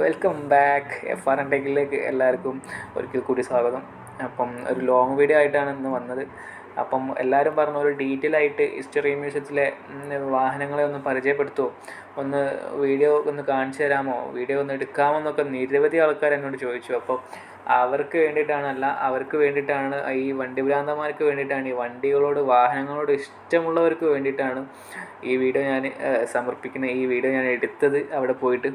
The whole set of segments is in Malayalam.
വെൽക്കം ബാക്ക് FR ടെക്കിലേക്ക് എല്ലാവർക്കും ഒരിക്കൽ കൂടി സ്വാഗതം. അപ്പം ഒരു ലോങ് വീഡിയോ ആയിട്ടാണ് ഇന്ന് വന്നത്. അപ്പം എല്ലാവരും പറഞ്ഞ ഒരു ഡീറ്റെയിൽ ആയിട്ട് ഹിസ്റ്ററി മ്യൂസിയത്തിലെ വാഹനങ്ങളെ ഒന്ന് പരിചയപ്പെടുത്തുമോ, ഒന്ന് വീഡിയോ ഒന്ന് കാണിച്ചു തരാമോ, വീഡിയോ ഒന്ന് എടുക്കാമോ എന്നൊക്കെ നിരവധി ആൾക്കാർ എന്നോട് ചോദിച്ചു. അപ്പോൾ അവർക്ക് വേണ്ടിയിട്ടാണ് ഈ വണ്ടി ഭ്രാന്തന്മാർക്ക് വേണ്ടിയിട്ടാണ്, ഈ വണ്ടികളോട് വാഹനങ്ങളോട് ഇഷ്ടമുള്ളവർക്ക് വേണ്ടിയിട്ടാണ് ഈ വീഡിയോ ഞാൻ സമർപ്പിക്കുന്നത്. ഈ വീഡിയോ ഞാൻ എടുത്തത് അവിടെ പോയിട്ട്.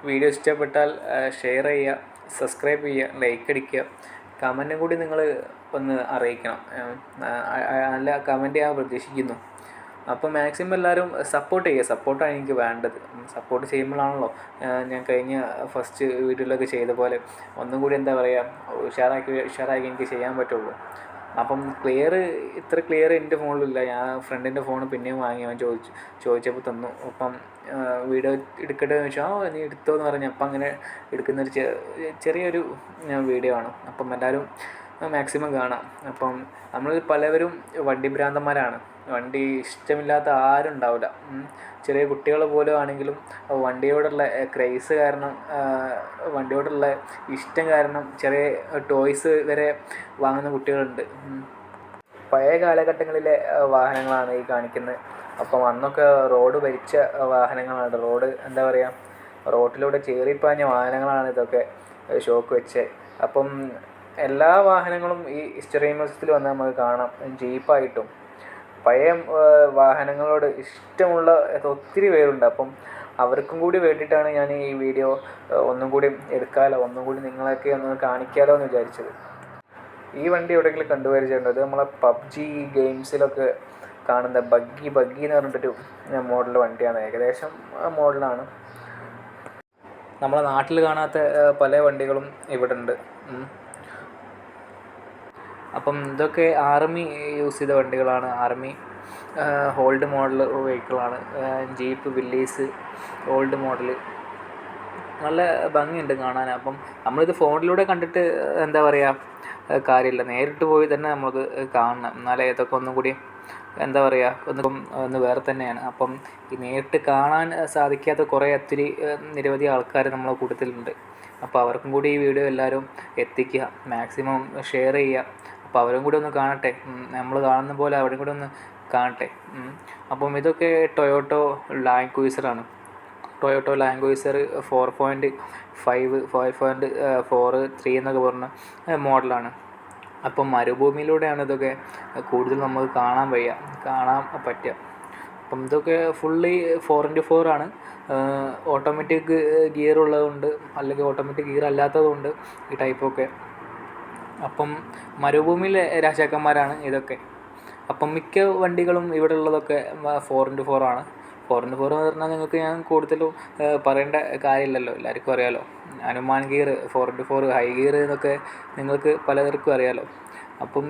വീഡിയോ ഇഷ്ടപ്പെട്ടാൽ ഷെയർ ചെയ്യുക, സബ്സ്ക്രൈബ് ചെയ്യുക, ലൈക്ക് അടിക്കുക, കമൻറ്റും കൂടി നിങ്ങൾ ഒന്ന് അറിയിക്കണം. നല്ല കമൻറ്റ് ഞാൻ പ്രതീക്ഷിക്കുന്നു. അപ്പോൾ മാക്സിമം എല്ലാവരും സപ്പോർട്ട് ചെയ്യുക. സപ്പോർട്ടാണ് എനിക്ക് വേണ്ടത്. സപ്പോർട്ട് ചെയ്യുമ്പോഴാണല്ലോ ഞാൻ കഴിഞ്ഞ ഫസ്റ്റ് വീഡിയോയിലൊക്കെ ചെയ്ത പോലെ ഒന്നും കൂടി എന്താ പറയുക ഉഷാറാക്കി എനിക്ക് ചെയ്യാൻ പറ്റുള്ളൂ. അപ്പം ഇത്ര ക്ലിയർ എൻ്റെ ഫോണിലില്ല. ഞാൻ ഫ്രണ്ടിൻ്റെ ഫോൺ പിന്നെയും വാങ്ങി. അവൻ ചോദിച്ചപ്പോൾ തന്നു. അപ്പം വീഡിയോ എടുക്കട്ടെ എന്ന് ചോദിച്ചാൽ നീ എടുത്തോ എന്ന് പറഞ്ഞു. അപ്പം അങ്ങനെ എടുക്കുന്നൊരു ചെറിയൊരു വീഡിയോ ആണ്. അപ്പം എല്ലാവരും മാക്സിമം കാണാം. അപ്പം നമ്മൾ പലവരും വണ്ടി ഭ്രാന്തന്മാരാണ്. വണ്ടി ഇഷ്ടമില്ലാത്ത ആരും ഉണ്ടാവില്ല. ചെറിയ കുട്ടികൾ പോലും ആണെങ്കിലും വണ്ടിയോടുള്ള ക്രേസ് കാരണം, വണ്ടിയോടുള്ള ഇഷ്ടം കാരണം ചെറിയ ടോയ്സ് വരെ വാങ്ങുന്ന കുട്ടികളുണ്ട്. പഴയ കാലഘട്ടങ്ങളിലെ വാഹനങ്ങളാണ് ഈ കാണിക്കുന്നത്. അപ്പം അന്നൊക്കെ റോഡ് ഭരിച്ച വാഹനങ്ങളാണ്. എന്താ പറയുക, റോഡിലൂടെ ചേറിപ്പാഞ്ഞ വാഹനങ്ങളാണ് ഇതൊക്കെ ഷോക്ക് വെച്ചത്. അപ്പം എല്ലാ വാഹനങ്ങളും ഈ ഹിസ്റ്ററി മ്യൂസിയത്തിൽ വന്നാൽ നമുക്ക് കാണാം. ജീപ്പായിട്ടും പഴയ വാഹനങ്ങളോട് ഇഷ്ടമുള്ള ഒത്തിരി പേരുണ്ട്. അപ്പം അവർക്കും കൂടി വേണ്ടിയിട്ടാണ് ഞാൻ ഈ വീഡിയോ ഒന്നും കൂടി എടുക്കാമല്ലോ, ഒന്നും കൂടി നിങ്ങളൊക്കെ ഒന്ന് കാണിക്കാമല്ലോ എന്ന് വിചാരിച്ചത്. ഈ വണ്ടി എവിടെയെങ്കിലും കണ്ടുപരിചയമുണ്ടോ? ഇത് നമ്മളെ PUBG ഗെയിംസിലൊക്കെ കാണുന്ന ബഗ്ഗി എന്ന് പറഞ്ഞിട്ടൊരു മോഡൽ വണ്ടിയാണ്. ഏകദേശം മോഡലാണ്. നമ്മളെ നാട്ടിൽ കാണാത്ത പല വണ്ടികളും ഇവിടെ ഉണ്ട്. അപ്പം ഇതൊക്കെ ആർമി യൂസ് ചെയ്ത വണ്ടികളാണ്. ആർമി ഓൾഡ് മോഡൽ വെഹിക്കിളാണ്. Jeep Willys old model. നല്ല ഭംഗിയുണ്ട് കാണാൻ. അപ്പം നമ്മളിത് ഫോണിലൂടെ കണ്ടിട്ട് എന്താ പറയുക കാര്യമില്ല, നേരിട്ട് പോയി തന്നെ നമുക്ക് കാണണം. എന്നാലേ ഇതൊക്കെ ഒന്നും കൂടി എന്താ പറയുക ഒന്ന് വേറെ തന്നെയാണ്. അപ്പം ഈ നേരിട്ട് കാണാൻ സാധിക്കാത്ത ഒത്തിരി നിരവധി ആൾക്കാർ നമ്മളെ കൂട്ടത്തിലുണ്ട്. അപ്പോൾ അവർക്കും കൂടി ഈ വീഡിയോ എല്ലാവരും എത്തിക്കുക, മാക്സിമം ഷെയർ ചെയ്യുക. അപ്പോൾ അവരും കൂടി ഒന്ന് കാണട്ടെ, നമ്മൾ കാണുന്ന പോലെ അവരും കൂടി ഒന്ന് കാണട്ടെ. അപ്പം ഇതൊക്കെ ടൊയോട്ടോ ലാൻഡ് ക്രൂയിസറാണ്. ടൊയോട്ടോ ലാൻഡ് ക്രൂയിസർ 4.5 5.43 എന്നൊക്കെ പറഞ്ഞ മോഡലാണ്. അപ്പം മരുഭൂമിയിലൂടെയാണ് ഇതൊക്കെ കൂടുതൽ നമുക്ക് കാണാൻ പറ്റുക. അപ്പം ഇതൊക്കെ ഫുള്ളി 4x4 ആണ്. ഓട്ടോമാറ്റിക് ഗിയർ ഉള്ളതുകൊണ്ട്, അല്ലെങ്കിൽ ഓട്ടോമാറ്റിക് ഗിയർ അല്ലാത്തതുകൊണ്ട് ഈ ടൈപ്പൊക്കെ. അപ്പം മരുഭൂമിയിലെ രാജാക്കന്മാരാണ് ഇതൊക്കെ. അപ്പം മിക്ക വണ്ടികളും ഇവിടെ ഉള്ളതൊക്കെ 4x4 ആണ്. 4x4 എന്ന് പറഞ്ഞാൽ നിങ്ങൾക്ക് ഞാൻ കൂടുതലും പറയേണ്ട കാര്യമില്ലല്ലോ, എല്ലാവർക്കും അറിയാമല്ലോ. Hanuman gear, 4x4, high gear എന്നൊക്കെ നിങ്ങൾക്ക് പലർക്കും അറിയാമല്ലോ. അപ്പം